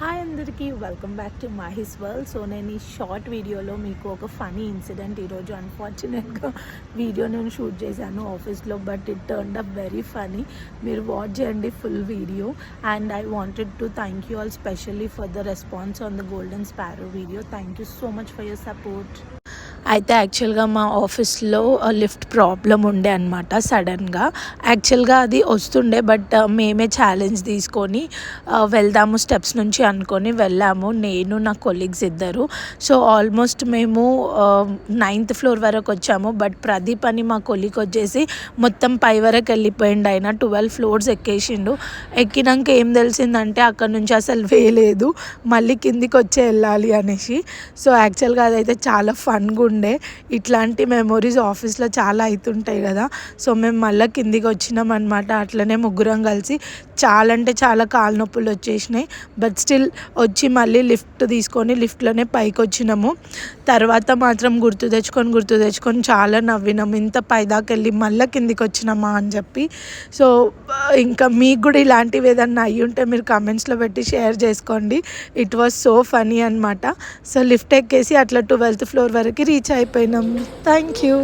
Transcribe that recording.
Hi అందరికీ welcome back to Mahi's world. So నేను ఈ షార్ట్ వీడియోలో మీకు ఒక ఫనీ ఇన్సిడెంట్ ఈరోజు అన్ఫార్చునేట్గా వీడియో నేను షూట్ చేశాను ఆఫీస్లో, but it turned up very funny. మీరు వాచ్ చేయండి full video. And I wanted to thank you all specially for the response on the golden sparrow video. Thank you so much for your support. అయితే యాక్చువల్గా మా ఆఫీస్లో lift problem ఉండే అనమాట. సడన్గా యాక్చువల్గా అది వస్తుండే, బట్ మేమే ఛాలెంజ్ తీసుకొని వెళ్దాము స్టెప్స్ నుంచి అనుకొని వెళ్ళాము, నేను నా కొలీగ్స్ ఇద్దరు. సో ఆల్మోస్ట్ మేము 9th ఫ్లోర్ వరకు వచ్చాము. బట్ ప్రదీప్ అని మా కొలీగ్ వచ్చేసి మొత్తం పై వరకు వెళ్ళిపోయిండు. ఆయన 12 ఫ్లోర్స్ ఎక్కేసిండు. ఎక్కినాక ఏం తెలిసిందంటే అక్కడ నుంచి అసలు వేయలేదు, మళ్ళీ కిందికి వచ్చే వెళ్ళాలి అనేసి. సో యాక్చువల్గా అదైతే చాలా ఫన్గా ఉండే. ఇట్లాంటి మెమొరీస్ ఆఫీస్లో చాలా అవుతుంటాయి కదా. సో మేము మళ్ళీ కిందికి వచ్చినాం అనమాట. అట్లనే ముగ్గురం కలిసి చాలా అంటే చాలా కాళ్ళ నొప్పులు వచ్చేసినాయి. బట్ స్టిల్ వచ్చి మళ్ళీ లిఫ్ట్ తీసుకొని లిఫ్ట్లోనే పైకి వచ్చినాము. తర్వాత మాత్రం గుర్తు తెచ్చుకొని చాలా నవ్వినాము, ఇంత పైదాకా వెళ్ళి మళ్ళీ కిందికి వచ్చినామా అని చెప్పి. సో ఇంకా మీకు కూడా ఇలాంటివి ఏదన్నా అయ్యి ఉంటే మీరు కామెంట్స్లో పెట్టి షేర్ చేసుకోండి. ఇట్ వాజ్ సో ఫనీ అనమాట. సో లిఫ్ట్ ఎక్కేసి అట్లా 12th ఫ్లోర్ వరకు రీచ్ అయిపోయినాం. Thank you.